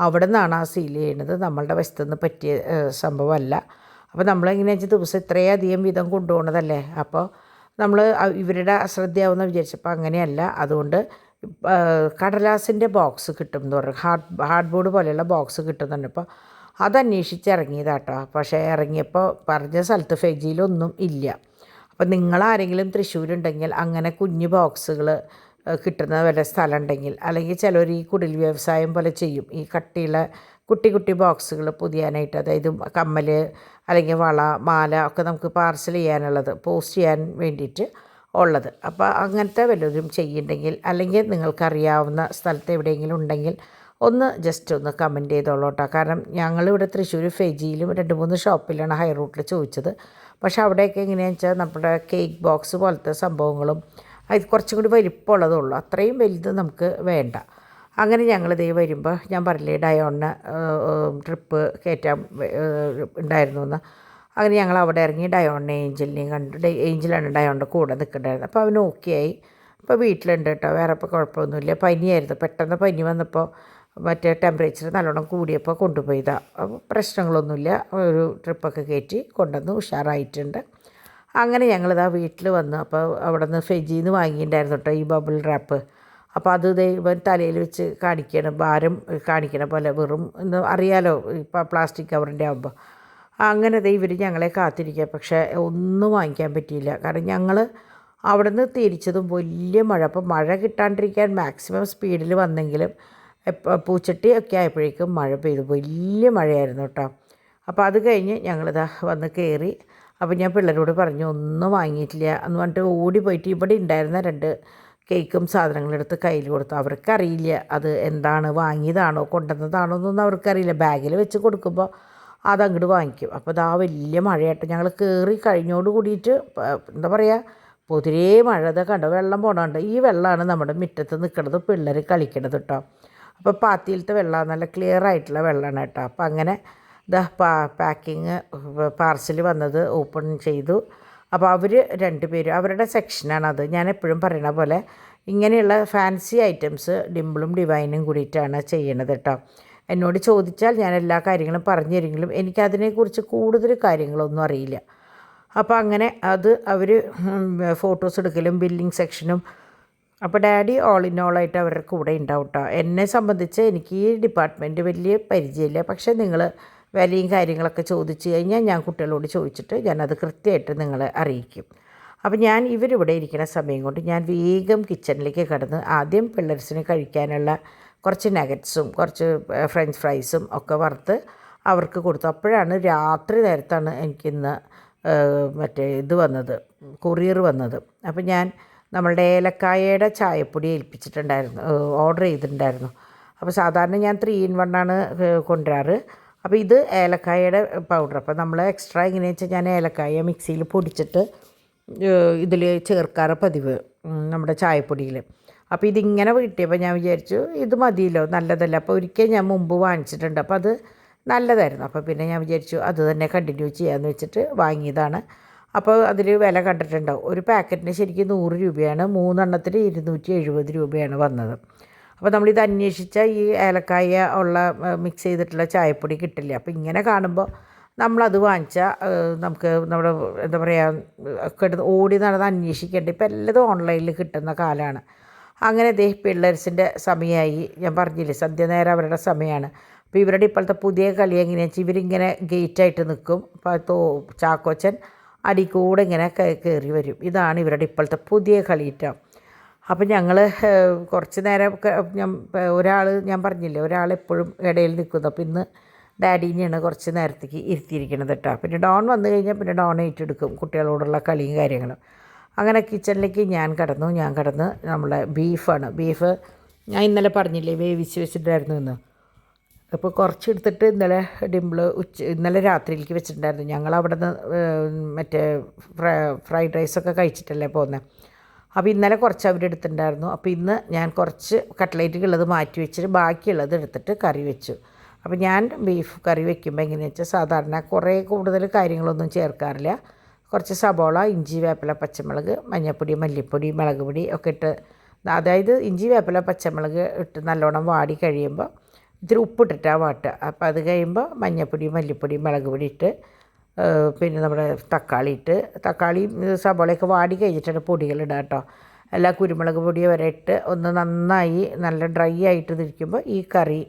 അവിടെ നിന്നാണ് ആ സീൽ ചെയ്യുന്നത്, നമ്മളുടെ വശത്തുനിന്ന് പറ്റിയ സംഭവമല്ല. അപ്പോൾ നമ്മളെങ്ങനെയാണെന്ന് വെച്ചാൽ ദിവസം ഇത്രയധികം വീതം കൊണ്ടുപോകണതല്ലേ, അപ്പോൾ നമ്മൾ ഇവരുടെ അശ്രദ്ധയാവുമെന്ന് വിചാരിച്ചപ്പോൾ അങ്ങനെയല്ല. അതുകൊണ്ട് കടലാസിൻ്റെ ബോക്സ് കിട്ടും എന്ന് പറഞ്ഞു, ഹാർഡ് ബോർഡ് പോലെയുള്ള ബോക്സ് കിട്ടുന്നുണ്ട്. അപ്പോൾ അതന്വേഷിച്ച് ഇറങ്ങിയതാട്ടോ. പക്ഷേ ഇറങ്ങിയപ്പോൾ പറഞ്ഞ സ്ഥലത്ത് ഫെജിയിലൊന്നും ഇല്ല. അപ്പോൾ നിങ്ങളാരെങ്കിലും തൃശ്ശൂരുണ്ടെങ്കിൽ അങ്ങനെ കുഞ്ഞു ബോക്സുകൾ കിട്ടുന്ന വല്ല സ്ഥലം ഉണ്ടെങ്കിൽ, അല്ലെങ്കിൽ ചിലർ ഈ കുടിൽ വ്യവസായം പോലെ ചെയ്യും, ഈ കട്ടിയുള്ള കുട്ടി ബോക്സുകൾ പൊതിയാനായിട്ട്, അതായത് കമ്മൽ അല്ലെങ്കിൽ വള മാല ഒക്കെ നമുക്ക് പാർസൽ ചെയ്യാനുള്ളത്, പോസ്റ്റ് ചെയ്യാൻ വേണ്ടിയിട്ട് ഉള്ളത്. അപ്പോൾ അങ്ങനത്തെ വല്ലതും ചെയ്യുന്നുണ്ടെങ്കിൽ, അല്ലെങ്കിൽ നിങ്ങൾക്കറിയാവുന്ന സ്ഥലത്ത് എവിടെയെങ്കിലും ഉണ്ടെങ്കിൽ ഒന്ന് ജസ്റ്റ് ഒന്ന് കമൻറ്റ് ചെയ്തോളൂ കേട്ടോ. കാരണം ഞങ്ങളിവിടെ തൃശ്ശൂർ ഫെജിയിലും 2-3 ഷോപ്പിലാണ് ഹൈ റൂട്ടിൽ ചോദിച്ചത്. പക്ഷേ അവിടെയൊക്കെ എങ്ങനെയാണെന്ന് വെച്ചാൽ നമ്മുടെ കേക്ക് ബോക്സ് പോലത്തെ സംഭവങ്ങളും അത് കുറച്ചും കൂടി വലിപ്പമുള്ളതുള്ളൂ, അത്രയും വലുത് നമുക്ക് വേണ്ട. അങ്ങനെ ഞങ്ങൾ വരുമ്പോൾ ഞാൻ പറഞ്ഞില്ലേ ഡയോണിന് ട്രിപ്പ് കയറ്റാൻ ഉണ്ടായിരുന്നു എന്ന്. അങ്ങനെ ഞങ്ങൾ അവിടെ ഇറങ്ങി ഡയോണിനെ ഏഞ്ചലിനെയും കണ്ടു. ഏഞ്ചലാണ് ഡയോണിൻ്റെ കൂടെ നിൽക്കണ്ടായിരുന്നത്. അപ്പോൾ അവന് ഓക്കെ ആയി. ഇപ്പോൾ വീട്ടിലുണ്ട് കേട്ടോ, വേറെ ഇപ്പോൾ കുഴപ്പമൊന്നുമില്ല. പനിയായിരുന്നു, പെട്ടെന്ന് പനി വന്നപ്പോൾ മറ്റേ ടെമ്പറേച്ചർ നല്ലോണം കൂടിയപ്പോൾ കൊണ്ടുപോയതാണ്. അപ്പോൾ പ്രശ്നങ്ങളൊന്നുമില്ല, ഒരു ട്രിപ്പൊക്കെ കയറ്റി കൊണ്ടുവന്ന് ഉഷാറായിട്ടുണ്ട്. അങ്ങനെ ഞങ്ങളിതാ വീട്ടിൽ വന്നു. അപ്പോൾ അവിടെ നിന്ന് ഫെജിയിൽ നിന്ന് വാങ്ങിയിട്ടുണ്ടായിരുന്നു കേട്ടോ ഈ ബബിൾ റാപ്പ്. അപ്പോൾ അത് ഇവൻ തലയിൽ വെച്ച് കാണിക്കണം, ഭാരം കാണിക്കണ പോലെ, വെറും എന്ന് അറിയാലോ ഇപ്പോൾ പ്ലാസ്റ്റിക് കവറിൻ്റെ ആകുമ്പോൾ. അങ്ങനെ ഇവർ ഞങ്ങളെ കാത്തിരിക്കുക. പക്ഷേ ഒന്നും വാങ്ങിക്കാൻ പറ്റിയില്ല. കാരണം ഞങ്ങൾ അവിടെ നിന്ന് തിരിച്ചതും വലിയ മഴ. അപ്പോൾ മഴ കിട്ടാണ്ടിരിക്കാൻ മാക്സിമം സ്പീഡിൽ വന്നെങ്കിലും പൂച്ചട്ടി ഒക്കെ ആയപ്പോഴേക്കും മഴ പെയ്തു, വലിയ മഴയായിരുന്നു കേട്ടോ. അപ്പോൾ അത് കഴിഞ്ഞ് ഞങ്ങളിതാ വന്ന് കയറി. അപ്പോൾ ഞാൻ പിള്ളേരോട് പറഞ്ഞു ഒന്നും വാങ്ങിയിട്ടില്ല എന്ന് പറഞ്ഞിട്ട് ഓടി പോയിട്ട് ഇവിടെ ഉണ്ടായിരുന്ന 2 കേക്കും സാധനങ്ങളെടുത്ത് കയ്യിൽ കൊടുത്തു. അവർക്കറിയില്ല അത് എന്താണ്, വാങ്ങിയതാണോ കൊണ്ടുവന്നതാണോ എന്നൊന്നും അവർക്കറിയില്ല. ബാഗിൽ വെച്ച് കൊടുക്കുമ്പോൾ അതങ്ങോട്ട് വാങ്ങിക്കും. അപ്പോൾ ഇതാ വലിയ മഴയായിട്ട് ഞങ്ങൾ കയറി കഴിഞ്ഞോട് കൂടിയിട്ട് എന്താ പറയുക, പൊതിരേ മഴ. കണ്ടോ വെള്ളം പോകണുണ്ട്. ഈ വെള്ളമാണ് നമ്മുടെ മുറ്റത്ത് നിൽക്കുന്നത്, പിള്ളേർ കളിക്കണത് കേട്ടോ. അപ്പോൾ പാത്തിയിലത്തെ വെള്ളം നല്ല ക്ലിയർ ആയിട്ടുള്ള വെള്ളമാണ് കേട്ടോ. അപ്പോൾ അങ്ങനെ ഇതാ പാക്കിങ് പാർസൽ വന്നത് ഓപ്പൺ ചെയ്തു. അപ്പോൾ അവർ 2 പേരും അവരുടെ സെക്ഷനാണത്. ഞാൻ എപ്പോഴും പറയണ പോലെ ഇങ്ങനെയുള്ള ഫാൻസി ഐറ്റംസ് ഡിംപിളും ഡിവൈനും കൂടിയിട്ടാണ് ചെയ്യണത് കേട്ടോ. എന്നോട് ചോദിച്ചാൽ ഞാൻ എല്ലാ കാര്യങ്ങളും പറഞ്ഞു തരുമെങ്കിലും എനിക്കതിനെക്കുറിച്ച് കൂടുതൽ കാര്യങ്ങളൊന്നും അറിയില്ല. അപ്പോൾ അങ്ങനെ അത് അവർ ഫോട്ടോസ് എടുക്കലും ബില്ലിംഗ് സെക്ഷനും. അപ്പോൾ ഡാഡി ഓൾ ഇൻ ഓൾ ആയിട്ട് അവരുടെ കൂടെ ഉണ്ടാവും കേട്ടോ. എന്നെ സംബന്ധിച്ച് എനിക്ക് ഈ ഡിപ്പാർട്ട്മെൻറ്റ് വലിയ പരിചയമില്ല. പക്ഷേ നിങ്ങൾ വിലയും കാര്യങ്ങളൊക്കെ ചോദിച്ചു കഴിഞ്ഞാൽ ഞാൻ കുട്ടികളോട് ചോദിച്ചിട്ട് ഞാനത് കൃത്യമായിട്ട് നിങ്ങളെ അറിയിക്കും. അപ്പോൾ ഞാൻ ഇവരിവിടെ ഇരിക്കുന്ന സമയം കൊണ്ട് ഞാൻ വേഗം കിച്ചണിലേക്ക് കടന്ന് ആദ്യം പിള്ളേർസിന് കഴിക്കാനുള്ള കുറച്ച് നഗറ്റ്സും കുറച്ച് ഫ്രഞ്ച് ഫ്രൈസും ഒക്കെ വറുത്ത് അവർക്ക് കൊടുത്തു. അപ്പോഴാണ് രാത്രി നേരത്താണ് എനിക്കിന്ന് മറ്റേ ഇത് വന്നത്, കൊറിയർ വന്നത്. അപ്പോൾ ഞാൻ നമ്മളുടെ ഏലക്കായയുടെ ചായപ്പൊടി ഏൽപ്പിച്ചിട്ടുണ്ടായിരുന്നു, ഓർഡർ ചെയ്തിട്ടുണ്ടായിരുന്നു. അപ്പോൾ സാധാരണ ഞാൻ 3 in 1 ആണ് കൊണ്ടുവരാറ്. അപ്പോൾ ഇത് ഏലക്കായയുടെ പൗഡർ. അപ്പോൾ നമ്മൾ എക്സ്ട്രാ എങ്ങനെയാണെന്ന് വെച്ചാൽ ഞാൻ ഏലക്കായ മിക്സിയിൽ പൊടിച്ചിട്ട് ഇതിൽ ചേർക്കാറ് പതിവ്. നമ്മുടെ ചായപ്പൊടിയിൽ. അപ്പോൾ ഇതിങ്ങനെ കിട്ടിയപ്പോൾ ഞാൻ വിചാരിച്ചു ഇത് മതിയല്ലോ, നല്ലതല്ല. അപ്പോൾ ഒരിക്കൽ ഞാൻ മുമ്പ് വാങ്ങിച്ചിട്ടുണ്ട്, അപ്പോൾ അത് നല്ലതായിരുന്നു. അപ്പോൾ പിന്നെ ഞാൻ വിചാരിച്ചു അത് തന്നെ കണ്ടിന്യൂ ചെയ്യാമെന്ന് വെച്ചിട്ട് വാങ്ങിയതാണ്. അപ്പോൾ അതിൽ വില കണ്ടിട്ടുണ്ടാവും. ഒരു പാക്കറ്റിന് ശരിക്കും 100 രൂപയാണ്, 3 എണ്ണത്തിന് 270 രൂപയാണ് വന്നത്. അപ്പോൾ നമ്മളിത് അന്വേഷിച്ച ഈ ഏലക്കായ ഉള്ള മിക്സ് ചെയ്തിട്ടുള്ള ചായപ്പൊടി കിട്ടില്ല. അപ്പോൾ ഇങ്ങനെ കാണുമ്പോൾ നമ്മളത് വാങ്ങിച്ചാൽ നമുക്ക് നമ്മുടെ എന്താ പറയുക ഓടി നടന്ന് അന്വേഷിക്കേണ്ട. ഇപ്പോൾ എല്ലതും ഓൺലൈനിൽ കിട്ടുന്ന കാലമാണ്. അങ്ങനെ പിള്ളേഴ്സിൻ്റെ സമയമായി. ഞാൻ പറഞ്ഞില്ലേ സന്ധ്യാനേരം അവരുടെ സമയമാണ്. അപ്പോൾ ഇവരുടെ ഇപ്പോഴത്തെ പുതിയ കളി എങ്ങനെയാണെന്ന് വെച്ചാൽ ഇവരിങ്ങനെ ഗേറ്റായിട്ട് നിൽക്കും. അപ്പോൾ ചാക്കോച്ചൻ അടി കൂടെ ഇങ്ങനെ കയറി വരും. ഇതാണ് ഇവരുടെ ഇപ്പോഴത്തെ പുതിയ കളിയിട്ടാണ്. അപ്പം ഞങ്ങൾ കുറച്ച് നേരം ഒരാൾ ഞാൻ പറഞ്ഞില്ലേ ഒരാളെപ്പോഴും ഇടയിൽ നിൽക്കുന്നു. അപ്പോൾ ഇന്ന് ഡാഡീനെയാണ് കുറച്ച് നേരത്തേക്ക് ഇരുത്തിയിരിക്കണത് കേട്ടോ. പിന്നെ ഡോൺ വന്നു കഴിഞ്ഞാൽ പിന്നെ ഡോൺ ഏറ്റെടുക്കും കുട്ടികളോടുള്ള കളിയും കാര്യങ്ങളും. അങ്ങനെ കിച്ചണിലേക്ക് ഞാൻ കടന്ന് നമ്മളെ ബീഫ് ഞാൻ ഇന്നലെ പറഞ്ഞില്ലേ വേവിച്ച് വെച്ചിട്ടുണ്ടായിരുന്നു എന്ന്. അപ്പോൾ കുറച്ചെടുത്തിട്ട് ഇന്നലെ രാത്രിയിലേക്ക് വെച്ചിട്ടുണ്ടായിരുന്നു. ഞങ്ങൾ അവിടെ നിന്ന് മറ്റേ ഫ്രൈഡ് റൈസൊക്കെ കഴിച്ചിട്ടല്ലേ പോകുന്നത്. അപ്പോൾ ഇന്നലെ കുറച്ച് അവരെടുത്തിട്ടുണ്ടായിരുന്നു. അപ്പോൾ ഇന്ന് ഞാൻ കുറച്ച് കട്ട്ലേറ്റുകളുള്ളത് മാറ്റി വെച്ചിട്ട് ബാക്കിയുള്ളത് എടുത്തിട്ട് കറി വെച്ചു. അപ്പോൾ ഞാൻ ബീഫ് കറി വെക്കുമ്പോൾ എങ്ങനെയാണെന്ന് വെച്ചാൽ സാധാരണ കുറേ കൂടുതൽ കാര്യങ്ങളൊന്നും ചേർക്കാറില്ല. കുറച്ച് സബോള, ഇഞ്ചി, വേപ്പില, പച്ചമുളക്, മഞ്ഞൾപ്പൊടി, മല്ലിപ്പൊടി, മുളക് പൊടി ഒക്കെ ഇട്ട്, അതായത് ഇഞ്ചി, വേപ്പില, പച്ചമുളക് ഇട്ട് നല്ലോണം വാടി കഴിയുമ്പോൾ ഇത്തിരി ഉപ്പിട്ടിട്ടാണ് വാട്ടുക. അപ്പോൾ അത് കഴിയുമ്പോൾ മഞ്ഞൾപ്പൊടി, മല്ലിപ്പൊടി, മുളക് പൊടി ഇട്ട് പിന്നെ നമ്മുടെ തക്കാളി സബോളയൊക്കെ വാടി കഴിഞ്ഞിട്ടാണ് പൊടികളിടുക കേട്ടോ. എല്ലാ കുരുമുളക് പൊടി വരെ ഇട്ട് ഒന്ന് നന്നായി നല്ല ഡ്രൈ ആയിട്ട് ഇരിക്കുമ്പോൾ ഈ കറി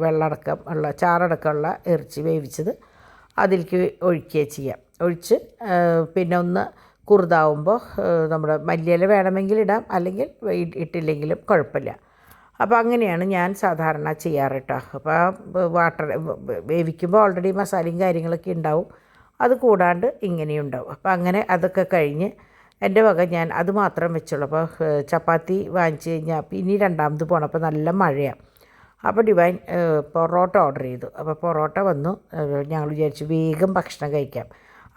വെള്ളമടക്കം ഉള്ള ചാറടക്കമുള്ള ഇറച്ചി വേവിച്ചത് അതിലേക്ക് ഒഴിക്കുക ചെയ്യാം. ഒഴിച്ച് പിന്നെ ഒന്ന് കുറുതാവുമ്പോൾ നമ്മുടെ മല്ലിയില വേണമെങ്കിൽ ഇടാം, അല്ലെങ്കിൽ ഇട്ടില്ലെങ്കിലും കുഴപ്പമില്ല. അപ്പോൾ അങ്ങനെയാണ് ഞാൻ സാധാരണ ചെയ്യാറ് കേട്ടോ. അപ്പോൾ വേവിക്കുമ്പോൾ ഓൾറെഡി മസാലയും കാര്യങ്ങളൊക്കെ ഉണ്ടാവും, അത് കൂടാണ്ട് ഇങ്ങനെയുണ്ടാവും. അപ്പോൾ അങ്ങനെ അതൊക്കെ കഴിഞ്ഞ് എൻ്റെ വക ഞാൻ അത് മാത്രം വെച്ചുള്ളൂ. അപ്പോൾ ചപ്പാത്തി വാങ്ങിച്ച് കഴിഞ്ഞാൽ ഇനി രണ്ടാമത് പോകണം. അപ്പോൾ നല്ല മഴയാണ്. അപ്പോൾ ഡിവൈൻ പൊറോട്ട ഓർഡർ ചെയ്തു. അപ്പോൾ പൊറോട്ട വന്നു. ഞങ്ങൾ വിചാരിച്ചു വേഗം ഭക്ഷണം കഴിക്കാം.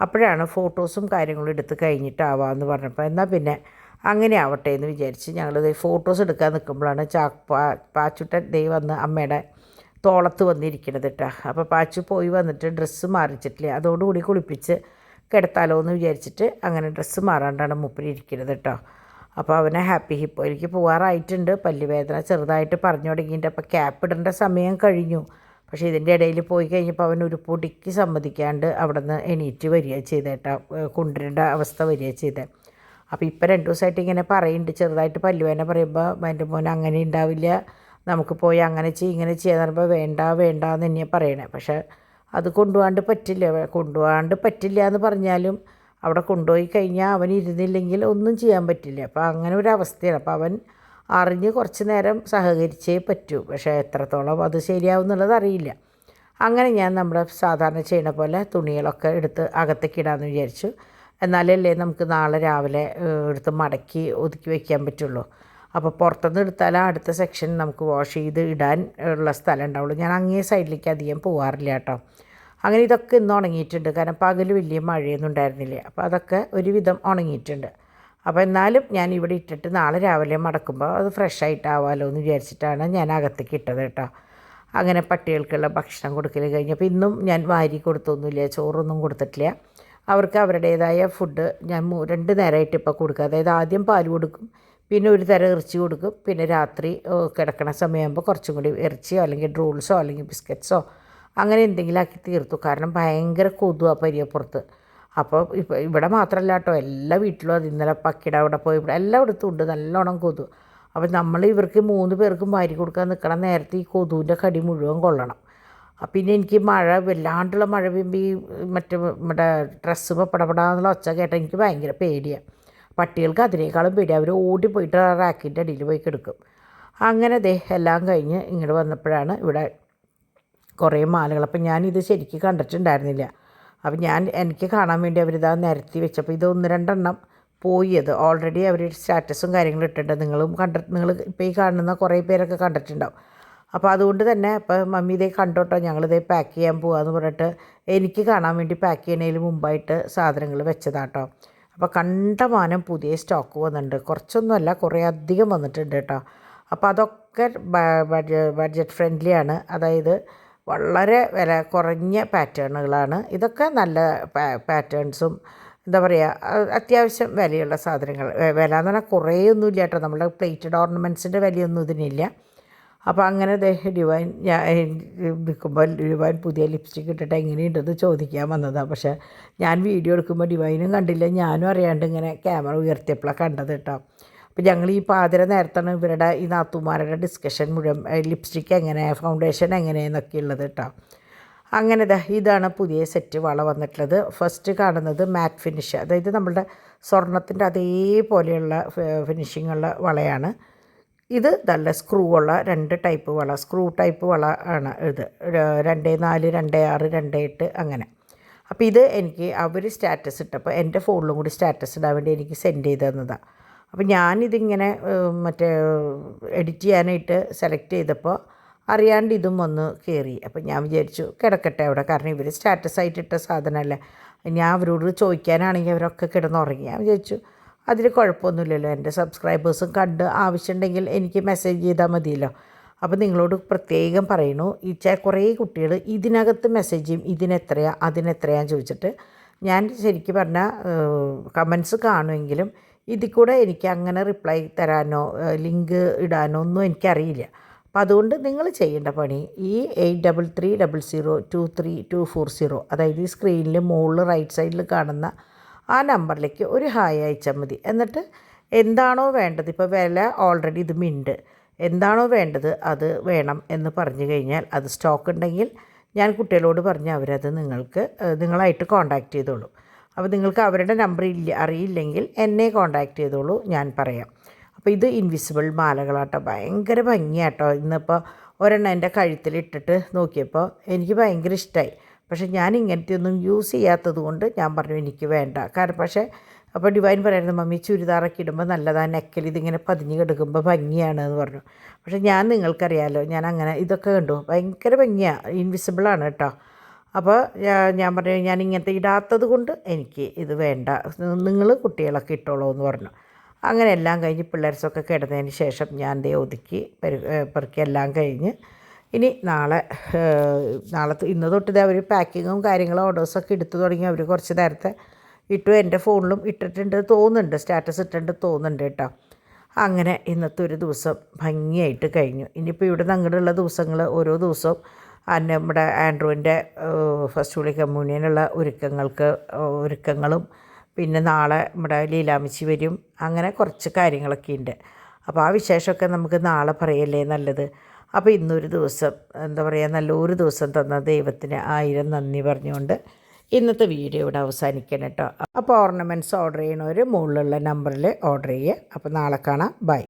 അപ്പോഴാണ് ഫോട്ടോസും കാര്യങ്ങളും എടുത്ത് കഴിഞ്ഞിട്ടാവാമെന്ന് പറഞ്ഞപ്പോൾ എന്നാൽ പിന്നെ അങ്ങനെ ആവട്ടെ എന്ന് വിചാരിച്ച് ഞങ്ങളിത് ഫോട്ടോസ് എടുക്കാൻ നിൽക്കുമ്പോഴാണ് പാച്ചുട്ടൻ വന്ന് അമ്മയുടെ തോളത്ത് വന്നിരിക്കണത് കേട്ടോ. അപ്പോൾ പാച്ചു പോയി വന്നിട്ട് ഡ്രസ്സ് മാറിച്ചിട്ടില്ല, അതോടുകൂടി കുളിപ്പിച്ച് കിടത്താലോ എന്ന് വിചാരിച്ചിട്ട് അങ്ങനെ ഡ്രസ്സ് മാറാണ്ടാണ് മൂപ്പര് ഇരിക്കുന്നത് കേട്ടോ. അപ്പോൾ അവനെ ഹാപ്പി ഹിപ്പോ എനിക്ക് പോകാറായിട്ടുണ്ട്. പല്ലുവേദന ചെറുതായിട്ട് പറഞ്ഞു തുടങ്ങിയിട്ട് അപ്പോൾ ക്യാപ്പ് ഇടേണ്ട സമയം കഴിഞ്ഞു. പക്ഷേ ഇതിൻ്റെ ഇടയിൽ പോയി കഴിഞ്ഞപ്പോൾ അവൻ ഒരു പൊടിക്ക് സമ്മതിക്കാണ്ട് അവിടെ നിന്ന് എണീറ്റ് വരിക ചെയ്തേട്ടാ, കൊണ്ടുവരേണ്ട അവസ്ഥ വരിക ചെയ്തേ. അപ്പോൾ ഇപ്പോൾ 2 ദിവസമായിട്ട് ഇങ്ങനെ പറയുന്നുണ്ട്, ചെറുതായിട്ട് പല്ലുവേദന പറയുമ്പോൾ എൻ്റെ മോൻ അങ്ങനെ ഉണ്ടാവില്ല, നമുക്ക് പോയി അങ്ങനെ ഇങ്ങനെ ചെയ്യാന്ന് പറയുമ്പോൾ വേണ്ട എന്ന് തന്നെയാണ് പറയണേ. പക്ഷേ അത് കൊണ്ടുപോകാണ്ട് പറ്റില്ല എന്ന് പറഞ്ഞാലും അവിടെ കൊണ്ടുപോയി കഴിഞ്ഞാൽ അവൻ ഇരുന്നില്ലെങ്കിൽ ഒന്നും ചെയ്യാൻ പറ്റില്ല. അപ്പോൾ അങ്ങനെ ഒരു അവസ്ഥയാണ്. അപ്പോൾ അവൻ അറിഞ്ഞ് കുറച്ച് നേരം സഹകരിച്ചേ പറ്റൂ. പക്ഷേ എത്രത്തോളം അത് ശരിയാവും എന്നുള്ളത് അറിയില്ല. അങ്ങനെ ഞാൻ നമ്മുടെ സാധാരണ ചെയ്യണ പോലെ തുണികളൊക്കെ എടുത്ത് അകത്തേക്ക് ഇടാമെന്ന് വിചാരിച്ചു. എന്നാലല്ലേ നമുക്ക് നാളെ രാവിലെ എടുത്ത് മടക്കി ഒതുക്കി വയ്ക്കാൻ പറ്റുള്ളൂ. അപ്പോൾ പുറത്തുനിന്ന് എടുത്താൽ അടുത്ത സെക്ഷൻ നമുക്ക് വാഷ് ചെയ്ത് ഇടാൻ ഉള്ള സ്ഥലം ഉണ്ടാവുള്ളൂ. ഞാൻ അങ്ങേ സൈഡിലേക്ക് അധികം പോകാറില്ല കേട്ടോ. അങ്ങനെ ഇതൊക്കെ ഇന്ന് ഉണങ്ങിയിട്ടുണ്ട്, കാരണം പകൽ വലിയ മഴയൊന്നും ഉണ്ടായിരുന്നില്ല. അപ്പോൾ അതൊക്കെ ഒരുവിധം ഉണങ്ങിയിട്ടുണ്ട്. അപ്പോൾ എന്നാലും ഞാൻ ഇവിടെ ഇട്ടിട്ട് നാളെ രാവിലെ മടക്കുമ്പോൾ അത് ഫ്രഷായിട്ടാവാമല്ലോ എന്ന് വിചാരിച്ചിട്ടാണ് ഞാൻ അകത്തേക്ക് ഇട്ടത് കേട്ടോ. അങ്ങനെ പട്ടികൾക്കുള്ള ഭക്ഷണം കൊടുക്കൽ കഴിഞ്ഞപ്പോൾ ഇന്നും ഞാൻ വാരി കൊടുത്തൊന്നുമില്ല, ചോറൊന്നും കൊടുത്തിട്ടില്ല. അവർക്ക് അവരുടേതായ ഫുഡ് ഞാൻ 2 നേരമായിട്ട് ഇപ്പോൾ കൊടുക്കുക. അതായത് ആദ്യം പാൽ കൊടുക്കും, പിന്നെ ഒരു തരം ഇറച്ചി കൊടുക്കും, പിന്നെ രാത്രി കിടക്കണ സമയമാകുമ്പോൾ കുറച്ചും കൂടി ഇറച്ചിയോ അല്ലെങ്കിൽ ഡ്രൂൾസോ അല്ലെങ്കിൽ ബിസ്ക്കറ്റ്സോ അങ്ങനെ എന്തെങ്കിലും ആക്കി തീർത്തു. കാരണം ഭയങ്കര കൊതുവാണ് പരിയപ്പുറത്ത്. അപ്പോൾ ഇവിടെ മാത്രമല്ല കേട്ടോ, എല്ലാ വീട്ടിലും അത് ഇന്നലെ പക്കിട അവിടെ പോയി ഇവിടെ എല്ലായിടത്തും ഉണ്ട് നല്ലോണം കൊതു. അപ്പോൾ നമ്മൾ ഇവർക്ക് 3 പേർക്കും വാരി കൊടുക്കാൻ നിൽക്കണം നേരത്തെ ഈ കൊതുവിൻ്റെ കടി മുഴുവൻ കൊള്ളണം. പിന്നെ എനിക്ക് വല്ലാണ്ടുള്ള മഴ പെയ്യുമ്പോൾ ഈ നമ്മുടെ ഡ്രസ്സുമ്പോൾ പടപടാന്നുള്ള ഒച്ച കേട്ടാൽ എനിക്ക് ഭയങ്കര പേടിയാണ്. പട്ടികൾക്ക് അതിനേക്കാളും പേടിയാണ്, അവർ ഓടിപ്പോയിട്ട് റാക്കിൻ്റെ അടിയിൽ പോയി കിടക്കും. അങ്ങനെ എല്ലാം കഴിഞ്ഞ് ഇങ്ങോട്ട് വന്നപ്പോഴാണ് ഇവിടെ കുറേ മാലകൾ. അപ്പം ഞാനിത് ശരിക്കും കണ്ടിട്ടുണ്ടായിരുന്നില്ല. അപ്പം എനിക്ക് കാണാൻ വേണ്ടി അവരിതാ നിരത്തി വെച്ചപ്പോൾ ഇത് 1-2 എണ്ണം പോയി. അത് ഓൾറെഡി അവർ സ്റ്റാറ്റസും കാര്യങ്ങളും ഇട്ടിട്ടുണ്ട്. നിങ്ങൾ ഇപ്പോൾ ഈ കാണുന്ന കുറേ പേരൊക്കെ കണ്ടിട്ടുണ്ടാവും. അപ്പോൾ അതുകൊണ്ട് തന്നെ ഇപ്പോൾ മമ്മി ഇതേ കണ്ടോട്ടോ, ഞങ്ങളിതേ പാക്ക് ചെയ്യാൻ പോകാമെന്ന് പറഞ്ഞിട്ട് എനിക്ക് കാണാൻ വേണ്ടി പാക്ക് ചെയ്യുന്നതിന് മുമ്പായിട്ട് സാധനങ്ങൾ വെച്ചതാട്ടോ. അപ്പോൾ കണ്ടമാനം പുതിയ സ്റ്റോക്ക് വന്നിട്ടുണ്ട്. കുറച്ചൊന്നുമല്ല, കുറേ അധികം വന്നിട്ടുണ്ട് കേട്ടോ. അപ്പോൾ അതൊക്കെ ബഡ്ജറ്റ് ഫ്രണ്ട്ലിയാണ്. അതായത് വളരെ വില കുറഞ്ഞ പാറ്റേണുകളാണ്. ഇതൊക്കെ നല്ല പാറ്റേൺസും എന്താ പറയുക, അത്യാവശ്യം വിലയുള്ള സാധനങ്ങൾ. വില എന്ന് പറഞ്ഞാൽ കുറേയൊന്നുമില്ല കേട്ടോ. നമ്മുടെ പ്ലേറ്റഡ് ഓർണമെൻറ്റ്സിൻ്റെ വിലയൊന്നും ഇതിനില്ല. അപ്പോൾ അങ്ങനെ ഡിവൈൻ ഞാൻ നിൽക്കുമ്പോൾ ഡിവൈൻ പുതിയ ലിപ്സ്റ്റിക് ഇട്ടിട്ട് എങ്ങനെയുണ്ടെന്ന് ചോദിക്കാൻ വന്നതാണ്. പക്ഷേ ഞാൻ വീഡിയോ എടുക്കുമ്പോൾ ഡിവൈനും കണ്ടില്ല, ഞാനും അറിയാണ്ട് ഇങ്ങനെ ക്യാമറ ഉയർത്തിയപ്പോഴാണ് കണ്ടത് കേട്ടോ. അപ്പോൾ ഞങ്ങൾ ഈ പാതിര നേരത്താണ് ഇവരുടെ ഈ നാത്തുമാരുടെ ഡിസ്കഷൻ മുഴുവൻ, ലിപ്സ്റ്റിക്ക് എങ്ങനെ, ഫൗണ്ടേഷൻ എങ്ങനെയെന്നൊക്കെ ഉള്ളത് കേട്ടോ. അങ്ങനെ ഇതാണ് പുതിയ സെറ്റ് വള വന്നിട്ടുള്ളത്. ഫസ്റ്റ് കാണുന്നത് മാറ്റ് ഫിനിഷ്, അതായത് നമ്മളുടെ സ്വർണത്തിൻ്റെ അതേപോലെയുള്ള ഫിനിഷിങ്ങുള്ള വളയാണ്. ഇത് നല്ല സ്ക്രൂ ഉള്ള 2 ടൈപ്പ് വള, സ്ക്രൂ ടൈപ്പ് വള ആണ് ഇത്. 24, 26, 28 അങ്ങനെ. അപ്പോൾ ഇത് എനിക്ക് അവർ സ്റ്റാറ്റസ് ഇട്ടപ്പോൾ എൻ്റെ ഫോണിലും കൂടി സ്റ്റാറ്റസ് ഇടാൻ വേണ്ടി എനിക്ക് സെൻഡ് ചെയ്ത് തന്നതാണ്. അപ്പോൾ ഞാനിതിങ്ങനെ മറ്റേ എഡിറ്റ് ചെയ്യാനായിട്ട് സെലക്ട് ചെയ്തപ്പോൾ അറിയാണ്ട് ഇതും വന്ന് കയറി. അപ്പോൾ ഞാൻ വിചാരിച്ചു കിടക്കട്ടെ അവിടെ, കാരണം ഇവർ സ്റ്റാറ്റസ് ആയിട്ട് ഇട്ട സാധനമല്ലേ. ഞാൻ അവരോട് ചോദിക്കാനാണെങ്കിൽ അവരൊക്കെ കിടന്നുറങ്ങി. ഞാൻ വിചാരിച്ചു അതിൽ കുഴപ്പമൊന്നുമില്ലല്ലോ, എൻ്റെ സബ്സ്ക്രൈബേഴ്സും കണ്ട് ആവശ്യമുണ്ടെങ്കിൽ എനിക്ക് മെസ്സേജ് ചെയ്താൽ മതിയല്ലോ. അപ്പോൾ നിങ്ങളോട് പ്രത്യേകം പറയണു, ഈ കുറേ കുട്ടികൾ ഇതിനകത്ത് മെസ്സേജ് ചെയ്യും, ഇതിനെത്രയാണ് അതിനെത്രയാന്ന് ചോദിച്ചിട്ട്. ഞാൻ ശരിക്കും പറഞ്ഞാൽ കമൻസ് കാണുമെങ്കിലും ഇതിൽ കൂടെ എനിക്ക് അങ്ങനെ റിപ്ലൈ തരാനോ ലിങ്ക് ഇടാനോ ഒന്നും എനിക്കറിയില്ല. അപ്പോൾ അതുകൊണ്ട് നിങ്ങൾ ചെയ്യേണ്ട പണി ഈ 8330023240, അതായത് ഈ സ്ക്രീനിൽ മുകളിൽ റൈറ്റ് സൈഡിൽ കാണുന്ന ആ നമ്പറിലേക്ക് ഒരു ഹായ് അയച്ചാൽ മതി. എന്നിട്ട് എന്താണോ വേണ്ടത്, ഇപ്പോൾ വില ഓൾറെഡി ഇത് മിണ്ട്, എന്താണോ വേണ്ടത് അത് വേണം എന്ന് പറഞ്ഞു കഴിഞ്ഞാൽ അത് സ്റ്റോക്ക് ഉണ്ടെങ്കിൽ ഞാൻ കുട്ടികളോട് പറഞ്ഞ് അവരത് നിങ്ങളായിട്ട് കോൺടാക്റ്റ് ചെയ്തോളൂ. അപ്പോൾ നിങ്ങൾക്ക് അവരുടെ നമ്പർ അറിയില്ലെങ്കിൽ എന്നെ കോൺടാക്റ്റ് ചെയ്തോളൂ, ഞാൻ പറയാം. അപ്പോൾ ഇത് ഇൻവിസിബിൾ മാലകളാട്ടോ, ഭയങ്കര ഭംഗിയാട്ടോ. ഇന്നിപ്പോൾ ഒരെണ്ണം എൻ്റെ കഴുത്തിലിട്ടിട്ട് നോക്കിയപ്പോൾ എനിക്ക് ഭയങ്കര ഇഷ്ടമായി. പക്ഷേ ഞാൻ ഇങ്ങനത്തെ ഒന്നും യൂസ് ചെയ്യാത്തത് കൊണ്ട് ഞാൻ പറഞ്ഞു എനിക്ക് വേണ്ട. കാരണം പക്ഷേ അപ്പോൾ ഡിവൈൻ പറയുന്നത് മമ്മി ചുരിദാറൊക്കെ ഇടുമ്പോൾ നല്ലതാണ്, നെക്കിൽ ഇതിങ്ങനെ പതിഞ്ഞ് കിടക്കുമ്പോൾ ഭംഗിയാണ് എന്ന് പറഞ്ഞു. പക്ഷേ നിങ്ങൾക്കറിയാമല്ലോ, ഞാൻ അങ്ങനെ ഇതൊക്കെ കണ്ടു, ഭയങ്കര ഭംഗിയാണ്, ഇൻവിസിബിളാണ് കേട്ടോ. അപ്പോൾ ഞാൻ പറഞ്ഞു ഞാൻ ഇങ്ങനത്തെ ഇടാത്തത് കൊണ്ട് എനിക്ക് ഇത് വേണ്ട, നിങ്ങൾ കുട്ടികളൊക്കെ ഇട്ടോളൂ എന്ന് പറഞ്ഞു. അങ്ങനെ എല്ലാം കഴിഞ്ഞ് പിള്ളേർസൊക്കെ കിടന്നതിന് ശേഷം ഞാൻ ഒതുക്കി പെറുക്കി എല്ലാം കഴിഞ്ഞ് ഇനി ഇന്ന് തൊട്ട് അവർ പാക്കിങ്ങും കാര്യങ്ങളും ഓർഡേഴ്സൊക്കെ എടുത്തു തുടങ്ങി. അവർ കുറച്ച് നേരത്തെ ഇട്ടു, എൻ്റെ ഫോണിലും ഇട്ടിട്ടുണ്ട് തോന്നുന്നുണ്ട്, സ്റ്റാറ്റസ് ഇട്ടിട്ടുണ്ട് തോന്നുന്നുണ്ട് കേട്ടോ. അങ്ങനെ ഇന്നത്തെ ഒരു ദിവസം ഭംഗിയായിട്ട് കഴിഞ്ഞു. ഇനിയിപ്പോൾ ഇവിടെ നിന്ന് അങ്ങോട്ടുള്ള ദിവസങ്ങൾ ഓരോ ദിവസവും നമ്മുടെ ആൻഡ്രൂവിൻ്റെ ഫസ്റ്റ് ഹോളി കമ്മ്യൂണിയനുള്ള ഒരുക്കങ്ങളും പിന്നെ നാളെ നമ്മുടെ ലീലാമിച്ചി വരും, അങ്ങനെ കുറച്ച് കാര്യങ്ങളൊക്കെ ഉണ്ട്. അപ്പോൾ ആ വിശേഷമൊക്കെ നമുക്ക് നാളെ പറയല്ലേ നല്ലത്. അപ്പോൾ ഇന്നൊരു ദിവസം എന്താ പറയുക, നല്ലൊരു ദിവസം തന്ന ദൈവത്തിന് 1000 നന്ദി പറഞ്ഞുകൊണ്ട് ഇന്നത്തെ വീഡിയോ ഇവിടെ അവസാനിക്കണം കേട്ടോ. അപ്പോൾ ഓർണമെൻറ്റ്സ് ഓർഡർ ചെയ്യണവർ മുകളിലുള്ള നമ്പറിൽ ഓർഡർ ചെയ്യുക. അപ്പോൾ നാളെ കാണാം, ബൈ.